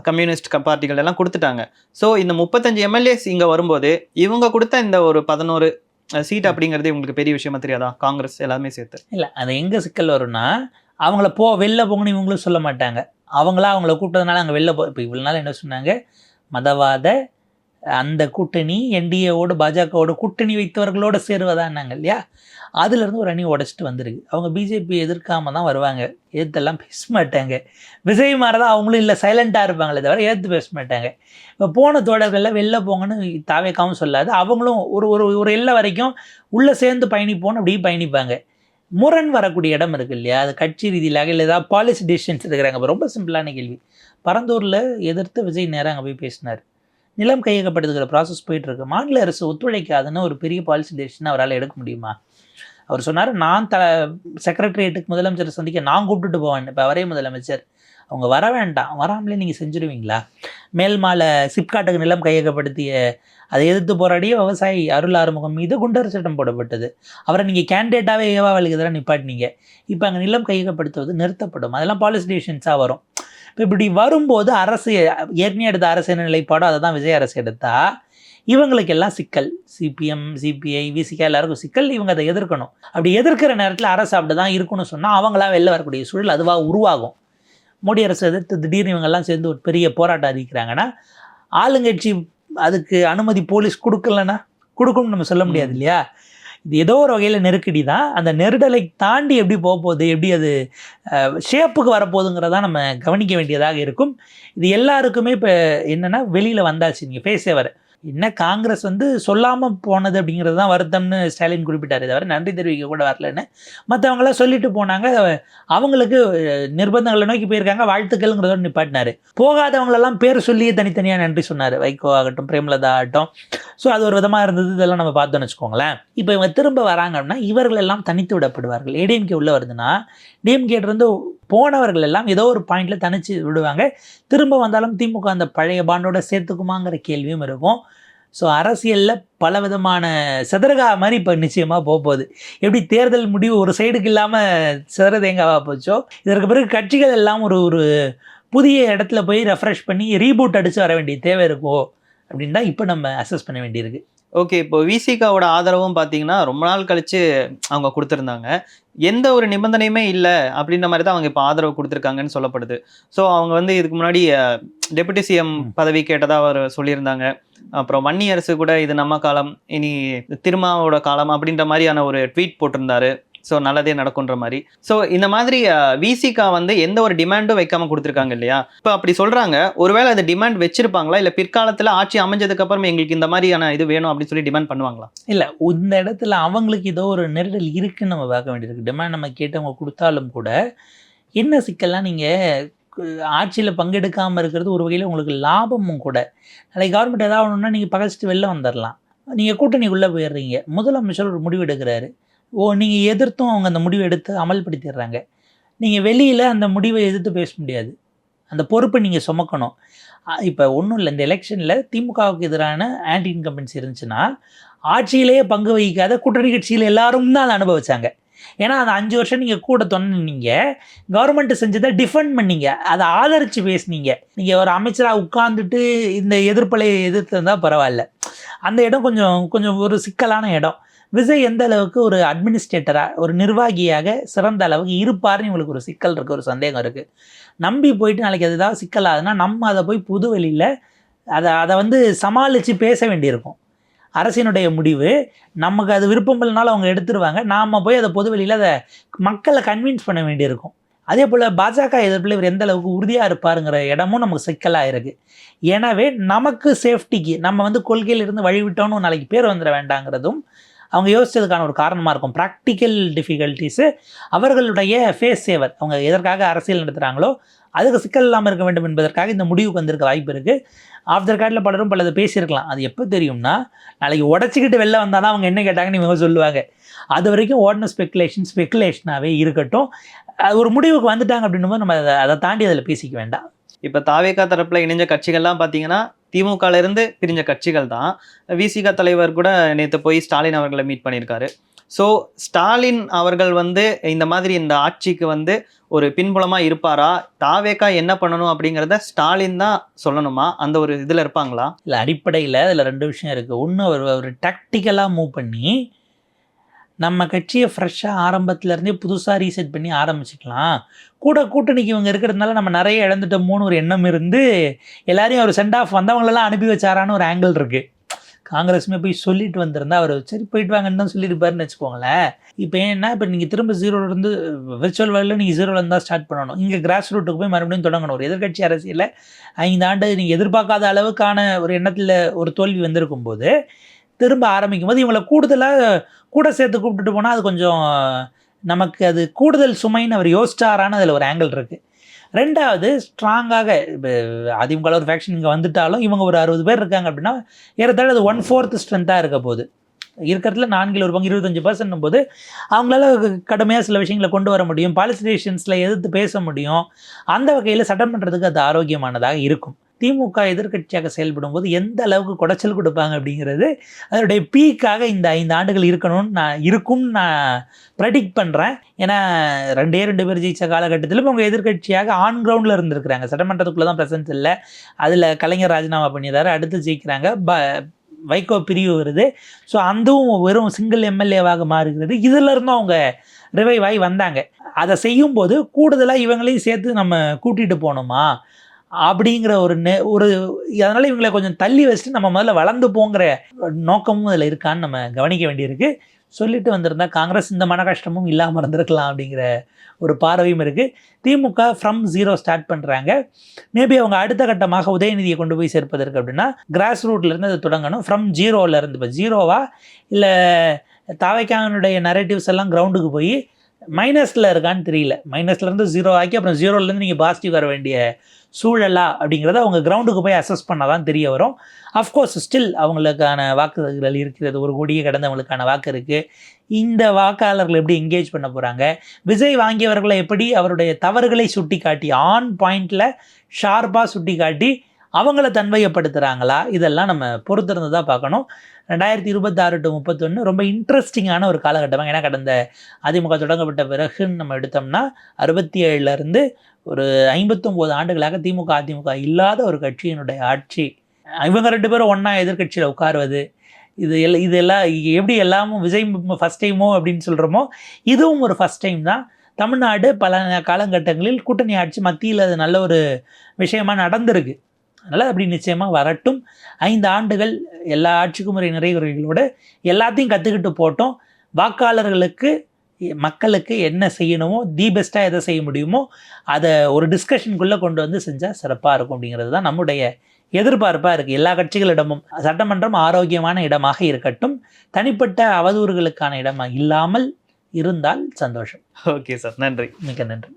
கம்யூனிஸ்ட் பார்ட்டிகள் எல்லாம் கொடுத்துட்டாங்க. ஸோ இந்த 35 எம்எல்ஏஸ் இங்கே வரும்போது இவங்க கொடுத்த இந்த ஒரு 11 சீட் அப்படிங்கிறது உங்களுக்கு பெரிய விஷயமா தெரியாதா? காங்கிரஸ் எல்லாமே சேர்த்து. இல்லை, அது எங்கே சிக்கல் வரும்னா, அவங்கள வெளில போங்கன்னு இவங்களும் சொல்ல மாட்டாங்க. அவங்கள கூப்பிட்டதுனால அங்கே வெளில இப்போ இவ்வளோ நாள் என்ன சொன்னாங்க, மதவாத அந்த கூட்டணி என்டிஏவோடு பாஜகவோட கூட்டணி வைத்தவர்களோடு சேருவதான்னாங்க இல்லையா, அதுலேருந்து ஒரு அணி உடச்சிட்டு வந்துருக்கு. அவங்க பிஜேபி எதிர்க்காம தான் வருவாங்க, எதிர்த்தெல்லாம் பேச மாட்டாங்க. விஜய் மாதிரி தான் அவங்களும் இல்லை, சைலண்ட்டாக இருப்பாங்களே தவிர எதிர்த்து பேச மாட்டாங்க. இப்போ போன தோழர்களில் வெளில போங்கன்னு தாவேக்காவும் சொல்லாது, அவங்களும் ஒரு எல்லை வரைக்கும் உள்ளே சேர்ந்து பயணிப்போன்னு அப்படியே பயணிப்பாங்க. முரண் வரக்கூடிய இடம் இருக்குது இல்லையா, அது கட்சி ரீதியிலாக இல்லை ஏதாவது பாலிசி டெசிஷன்ஸ் எடுக்கிறாங்க. இப்போ ரொம்ப சிம்பிளான கேள்வி, பரந்தூரில் எதிர்த்து விஜய் நேராக அங்கே போய் பேசினார். நிலம் கையகப்படுத்துகிற ப்ராசஸ் போயிட்டுருக்கு, மாநில அரசு ஒத்துழைக்காதுன்னு ஒரு பெரிய பாலிசி டெசிஷன் அவரால் எடுக்க முடியுமா? அவர் சொன்னார், நான் செக்ரட்டரியேட்டுக்கு முதலமைச்சர் சந்திக்க நான் கூப்பிட்டுட்டு போவேன். இப்போ அவரே முதலமைச்சர், அவங்க வர வேண்டாம், வராமலே நீங்கள் செஞ்சுருவீங்களா? மேல்மால சிப்காட்டுக்கு நிலம் கையகப்படுத்திய அதை எதிர்த்து போராடிய விவசாயி அருள் ஆறுமுகம் மீது குண்டர் சட்டம் போடப்பட்டது. அவரை நீங்கள் கேண்டிடேட்டாகவே ஏவாவலுக்கு எதிராக நிப்பாட்டினீங்க. இப்போ அங்கே நிலம் கையகப்படுத்துவது நிறுத்தப்படும். அதெல்லாம் பாலிசி டெசிஷன்ஸாக வரும். இப்போ இப்படி வரும்போது அரசு ஏற்கனவே எடுத்த அரசு என்ன நிலைப்பாடோ அதை தான் விஜய் அரசு எடுத்தா இவங்களுக்கெல்லாம் சிக்கல். சிபிஎம், சிபிஐ, விசிகா எல்லாருக்கும் சிக்கல். இவங்க அதை எதிர்க்கணும். அப்படி எதிர்க்கிற நேரத்தில் அரசு அப்படி தான் இருக்குன்னு சொன்னால் அவங்களா வெளில வரக்கூடிய சூழல் அதுவாக உருவாகும். மோடி அரசு எதிர்த்து திடீர்னு இவங்கெல்லாம் சேர்ந்து ஒரு பெரிய போராட்டம் அறிவிக்கிறாங்கன்னா ஆளுங்கட்சி அதுக்கு அனுமதி போலீஸ் கொடுக்கலன்னா கொடுக்கும்னு நம்ம சொல்ல முடியாது இல்லையா. இது ஏதோ ஒரு வகையில் நெருக்கடி தான். அந்த நெருடலை தாண்டி எப்படி போக போகுது, எப்படி அது ஷேப்புக்கு வரப்போகுதுங்கிறதான் நம்ம கவனிக்க வேண்டியதாக இருக்கும். இது எல்லாருக்குமே இப்போ என்னென்னா வெளியில் வந்தாச்சு, நீங்கள் ஃபேஸே வர என்ன காங்கிரஸ் வந்து சொல்லாமல் போனது அப்படிங்கிறது தான் வருத்தம்னு ஸ்டாலின் குறிப்பிட்டார், தவிர நன்றி தெரிவிக்க கூட வரலன்னு. மற்றவங்களாம் சொல்லிட்டு போனாங்க, அவங்களுக்கு நிர்பந்தங்களை நோக்கி போயிருக்காங்க, வாழ்த்துக்கள்ங்கிறதோடு நிப்பாட்டினார். போகாதவங்களெல்லாம் பேர் சொல்லியே தனித்தனியாக நன்றி சொன்னார், வைகோ ஆகட்டும் பிரேமலதா ஆகட்டும். ஸோ அது ஒரு விதமாக இருந்தது. இதெல்லாம் நம்ம பார்த்தோன்னு வச்சுக்கோங்களேன். இப்போ இவங்க திரும்ப வராங்க அப்படின்னா இவர்கள் எல்லாம் தனித்து விடப்படுவார்கள். ஏடிஎம்கே உள்ளே வருதுன்னா டிஎம்கேட்டிருந்து போனவர்கள் எல்லாம் ஏதோ ஒரு பாயிண்ட்ல தனிச்சு விடுவாங்க. திரும்ப வந்தாலும் திமுக அந்த பழைய பாண்டோட சேர்த்துக்குமாங்கிற கேள்வியும் இருக்கும். ஸோ அரசியலில் பல விதமான சிதறகா மாதிரி இப்போ நிச்சயமாக போகுது. எப்படி தேர்தல் முடிவு ஒரு சைடுக்கு இல்லாமல் சிதறதேங்காவாக போச்சோ, இதற்கு பிறகு கட்சிகள் எல்லாம் ஒரு ஒரு புதிய இடத்துல போய் ரெஃப்ரெஷ் பண்ணி ரீபூட் அடித்து வர வேண்டிய தேவை இருக்கோ அப்படின்னு தான் இப்போ நம்ம அசஸ் பண்ண வேண்டியிருக்கு. ஓகே, இப்போ விசிகாவோட ஆதரவும் பார்த்தீங்கன்னா ரொம்ப நாள் கழிச்சு அவங்க கொடுத்துருந்தாங்க. எந்த ஒரு நிபந்தனையுமே இல்லை அப்படின்ற மாதிரி தான் அவங்க இப்போ ஆதரவு கொடுத்துருக்காங்கன்னு சொல்லப்படுது. ஸோ அவங்க வந்து இதுக்கு முன்னாடி டெபுட்டி சிஎம் பதவி கேட்டதாக அவர் சொல்லியிருந்தாங்க. அப்புறம் வன்னியரசு கூட இது நம்ம காலம், இனி திருமாவோட காலம் அப்படின்ற மாதிரியான ஒரு ட்வீட் போட்டிருந்தாரு. ஸோ நல்லதே நடக்குன்ற மாதிரி. ஸோ இந்த மாதிரி விசிகா வந்து எந்த ஒரு டிமாண்டும் வைக்காம கொடுத்துருக்காங்க இல்லையா? இப்போ அப்படி சொல்றாங்க, ஒருவேளை அது டிமாண்ட் வச்சிருப்பாங்களா, இல்லை பிற்காலத்தில் ஆட்சி அமைஞ்சதுக்கு அப்புறம் எங்களுக்கு இந்த மாதிரியான இது வேணும் அப்படின்னு சொல்லி டிமாண்ட் பண்ணுவாங்களா? இல்லை, இந்த இடத்துல அவங்களுக்கு ஏதோ ஒரு நெருடல் இருக்குன்னு நம்ம பார்க்க வேண்டியிருக்கு. டிமாண்ட் நம்ம கேட்டவங்க கொடுத்தாலும் கூட என்ன சிக்கல்லாம், நீங்கள் ஆட்சியில் பங்கெடுக்காமல் இருக்கிறது ஒரு வகையில் உங்களுக்கு லாபமும் கூட. நாளைக்கு கவர்மெண்ட் ஏதாவது ஒன்றுனா நீங்கள் பகச்சிட்டு வெளில வந்துடலாம். நீங்கள் கூட்டணிக்குள்ளே போயிடுறீங்க, முதலமைச்சர் ஒரு முடிவு எடுக்கிறாரு, நீங்கள் எதிர்த்தும் அவங்க அந்த முடிவை எடுத்து அமல்படுத்திடுறாங்க. நீங்கள் வெளியில் அந்த முடிவை எதிர்த்து பேச முடியாது, அந்த பொறுப்பை நீங்கள் சுமக்கணும். இப்போ ஒன்றும் இல்லை, இந்த எலெக்ஷனில் திமுகவுக்கு எதிரான ஆன்டி இன்கம்பன்சி இருந்துச்சுன்னா ஆட்சியிலேயே பங்கு வகிக்காத கூட்டணி கட்சியில் எல்லாரும் தான் அதை அனுபவிச்சாங்க. ஏன்னா அந்த 5 வருஷம் நீங்கள் கூட தொன்னீங்க, கவர்மெண்ட்டு செஞ்சதை டிஃபெண்ட் பண்ணீங்க, அதை ஆதரித்து பேசுனீங்க. நீங்கள் ஒரு அமைச்சராக உட்கார்ந்துட்டு இந்த எதிர்ப்பலை எதிர்த்து இருந்தால் பரவாயில்ல. அந்த இடம் கொஞ்சம் ஒரு சிக்கலான இடம். விஜய் எந்த அளவுக்கு ஒரு அட்மினிஸ்ட்ரேட்டராக, ஒரு நிர்வாகியாக சிறந்த அளவுக்கு இருப்பார்னு இவங்களுக்கு ஒரு சிக்கல் இருக்குது, ஒரு சந்தேகம் இருக்குது. நம்பி போயிட்டு நாளைக்கு அது ஏதாவது சிக்கலாகுதுன்னா நம்ம அதை போய் புது வெளியில் அதை வந்து சமாளித்து பேச வேண்டியிருக்கும். அரசினுடைய முடிவு நமக்கு அது விருப்பம் இல்லைனாலும் அவங்க எடுத்துருவாங்க, நாம் போய் அதை பொது வெளியில் அதை மக்களை கன்வின்ஸ் பண்ண வேண்டியிருக்கும். அதே போல் பாஜக எதிர்ப்பில் இவர் எந்த அளவுக்கு உறுதியாக இருப்பாருங்கிற இடமும் நமக்கு சிக்கலாக இருக்குது. எனவே நமக்கு சேஃப்டிக்கு நம்ம வந்து கொள்கையிலிருந்து வழிவிட்டோன்னு நாளைக்கு பேர் வந்துட வேண்டாங்கிறதும் அவங்க யோசித்ததுக்கான ஒரு காரணமாக இருக்கும். ப்ராக்டிக்கல் டிஃபிகல்ட்டிஸு அவர்களுடைய ஃபேஸ் சேவர், அவங்க எதற்காக அரசியல் நடத்துகிறாங்களோ அதுக்கு சிக்கல் இல்லாமல் இருக்க வேண்டும் என்பதற்காக இந்த முடிவுக்கு வந்திருக்க வாய்ப்பு இருக்குது. ஆஃப்டர் கார்டில் பலரும் பலது பேசியிருக்கலாம். அது எப்போ தெரியும்னா, நாளைக்கு உடச்சிக்கிட்டு வெளில வந்தால் தான் அவங்க என்ன கேட்டாங்கன்னு இவங்க சொல்லுவாங்க. அது வரைக்கும் ஓடின ஸ்பெக்குலேஷனாகவே இருக்கட்டும். ஒரு முடிவுக்கு வந்துட்டாங்க அப்படின்னும் நம்ம அதை தாண்டி அதில் பேசிக்க வேண்டாம். இப்போ தாவேகா தரப்பில் இணைஞ்ச கட்சிகள்லாம் பார்த்தீங்கன்னா திமுகலேருந்து பிரிஞ்ச கட்சிகள் தான். விசிகா தலைவர் கூட நேற்று போய் ஸ்டாலின் அவர்களை மீட் பண்ணியிருக்காரு. ஸோ ஸ்டாலின் அவர்கள் வந்து இந்த மாதிரி இந்த ஆட்சிக்கு வந்து ஒரு பின்புலமாக இருப்பாரா, தாவேகா என்ன பண்ணணும் அப்படிங்கிறத ஸ்டாலின் தான் சொல்லணுமா, அந்த ஒரு இதில் இருப்பாங்களா? இல்லை, அடிப்படையில் அதில் 2 விஷயம் இருக்குது. ஒன்று, ஒரு டாக்டிக்கலாக மூவ் பண்ணி நம்ம கட்சியை ஃப்ரெஷ்ஷாக ஆரம்பத்துலேருந்தே புதுசாக ரீசெட் பண்ணி ஆரம்பிச்சிக்கலாம், கூட்டணிக்கு இவங்க இருக்கிறதுனால நம்ம நிறைய இழந்துட்டோமோன்னு ஒரு எண்ணம் இருந்து எல்லாரையும் அவர் சென்ட் ஆஃப் வந்தவங்களெல்லாம் அனுப்பி வச்சாரான்னு ஒரு ஆங்கிள் இருக்குது. காங்கிரஸுமே போய் சொல்லிட்டு வந்திருந்தா அவர் சரி போயிட்டு வாங்கன்னு தான் சொல்லியிருப்பாருன்னு வச்சுக்கோங்களேன். இப்போ ஏன்னா இப்போ நீங்கள் திரும்ப 0லேருந்து விர்ச்சுவல் வேர்ல்டில் நீங்கள் 0லேருந்து தான் ஸ்டார்ட் பண்ணணும். இங்கே கிராஸ் ரூட்டுக்கு போய் மறுபடியும் தொடங்கணும். ஒரு எதிர்கட்சி அரசியலில் 5 ஆண்டு நீங்கள் எதிர்பார்க்காத அளவுக்கான ஒரு எண்ணத்தில் ஒரு தோல்வி வந்திருக்கும் போது திரும்ப ஆரம்பிக்கும் போது இவங்களை கூட சேர்த்து கூப்பிட்டுட்டு போனால் அது கொஞ்சம் நமக்கு அது கூடுதல் சுமைன்னு அவர் யோசிச்சாரான்னு அதில் ஒரு ஆங்கிள் இருக்குது. 2வது, ஸ்ட்ராங்காக இப்போ அதிமுக ஒரு ஃபேக்ஷன் இங்கே வந்துட்டாலும் இவங்க ஒரு 60 பேர் இருக்காங்க அப்படின்னா ஏறத்தாழ அது 1/4 ஸ்ட்ரென்த்தாக இருக்க போகுது. இருக்கிறதுல 4 ஒரு பங்கு 25% போது அவங்களால கடுமையாக சில விஷயங்களை கொண்டு வர முடியும், பாலிசி ஸ்டேஷன்ஸில் எதிர்த்து பேச முடியும். அந்த வகையில் சட்டமன்றத்துக்கு அது ஆரோக்கியமானதாக இருக்கும். திமுக எதிர்கட்சியாக செயல்படும் போது எந்த அளவுக்கு குடைச்சல் கொடுப்பாங்க அப்படிங்கிறது அதனுடைய பீக்காக இந்த 5 ஆண்டுகள் இருக்கும்னு நான் ப்ரெடிக்ட் பண்ணுறேன். ஏன்னா 2 பேர் ஜெயிச்ச காலகட்டத்திலும் அவங்க எதிர்கட்சியாக ஆன் கிரவுண்டில் இருந்திருக்கிறாங்க. சட்டமன்றத்துக்குள்ளே தான் ப்ரெசன்ஸ் இல்லை. அதில் கலைஞர் ராஜினாமா பண்ணிடுறாரு, அடுத்து ஜெயிக்கிறாங்க, வைகோ பிரிவு வருது. ஸோ அதுவும் வெறும் சிங்கிள் எம்எல்ஏவாக மாறுகிறது. இதில் இருந்தும் அவங்க ரிவைவ் ஆகி வந்தாங்க. அதை செய்யும்போது கூடுதலாக இவங்களையும் சேர்த்து நம்ம கூட்டிகிட்டு போகணுமா அப்படிங்கிற ஒரு அதனால் இவங்களை கொஞ்சம் தள்ளி வச்சுட்டு நம்ம முதல்ல வளர்ந்து போங்கிற நோக்கமும் அதில் இருக்கான்னு நம்ம கவனிக்க வேண்டியிருக்கு. சொல்லிட்டு வந்திருந்தா காங்கிரஸ் இந்த மன கஷ்டமும் இல்லாமல் இருந்திருக்கலாம் அப்படிங்கிற ஒரு பார்வையும் இருக்குது. திமுக ஃப்ரம் ஜீரோ ஸ்டார்ட் பண்ணுறாங்க. மேபி அவங்க அடுத்த கட்டமாக உதயநிதியை கொண்டு போய் சேர்ப்பதற்கு அப்படின்னா கிராஸ் ரூட்லேருந்து அதை தொடங்கணும். ஃப்ரம் ஜீரோவிலேருந்து, இப்போ ஜீரோவா இல்லை தாவைக்கானுடைய நரேட்டிவ்ஸ் எல்லாம் கிரவுண்டுக்கு போய் மைனஸில் இருக்கான்னு தெரியல. மைனஸ்லேருந்து ஜீரோ ஆக்கி அப்புறம் ஜீரோலேருந்து நீங்கள் பாசிட்டிவ் வர வேண்டிய சூழலா அப்படிங்கிறத அவங்க கிரவுண்டுக்கு போய் அசஸ் பண்ணால் தான் தெரிய வரும். அஃப்கோர்ஸ் ஸ்டில் அவங்களுக்கான வாக்குகள் இருக்கிறது, 1 கோடியே கடந்தவங்களுக்கான வாக்கு இருக்குது. இந்த வாக்காளர்கள் எப்படி என்கேஜ் பண்ண போகிறாங்க, விஜய் வாங்கியவர்களை எப்படி அவருடைய தவறுகளை சுட்டி காட்டி ஆன் பாயிண்டில் ஷார்ப்பாக சுட்டி காட்டி அவங்கள தன்மையப்படுத்துகிறாங்களா, இதெல்லாம் நம்ம பொறுத்திருந்து தான் பார்க்கணும். 2026 to 31 ரொம்ப இன்ட்ரெஸ்டிங்கான ஒரு காலகட்டமாக. ஏன்னா கடந்த அதிமுக தொடங்கப்பட்ட பிறகுன்னு நம்ம எடுத்தோம்னா 67லேருந்து ஒரு 59 ஆண்டுகளாக திமுக அதிமுக இல்லாத ஒரு கட்சியினுடைய ஆட்சி. இவங்க 2 பேரும் ஒன்றா எதிர்கட்சியில் உட்காருவது, இதெல்லாம் எப்படி எல்லாமும் விஜய் ஃபஸ்ட் டைமோ அப்படின்னு சொல்கிறோமோ, இதுவும் ஒரு ஃபஸ்ட் டைம் தான். தமிழ்நாடு பல காலகட்டங்களில் கூட்டணி ஆட்சி மத்தியில் அது நல்ல ஒரு விஷயமாக நடந்திருக்கு. அதனால் அப்படி நிச்சயமாக வரட்டும். 5 ஆண்டுகள் எல்லா ஆட்சிக்கு முறை நிறைகுறைகளோடு எல்லாத்தையும் கற்றுக்கிட்டு போட்டோம். வாக்காளர்களுக்கு மக்களுக்கு என்ன செய்யணுமோ, தி பெஸ்ட்டாக எதை செய்ய முடியுமோ அதை ஒரு டிஸ்கஷனுக்குள்ளே கொண்டு வந்து செஞ்சால் சிறப்பாக இருக்கும் அப்படிங்கிறது தான் நம்முடைய எதிர்பார்ப்பாக இருக்குது. எல்லா கட்சிகளிடமும் சட்டமன்றம் ஆரோக்கியமான இடமாக இருக்கட்டும், தனிப்பட்ட அவதூறுகளுக்கான இடமாக இல்லாமல் இருந்தால் சந்தோஷம். ஓகே சார், நன்றி. மிக்க நன்றி.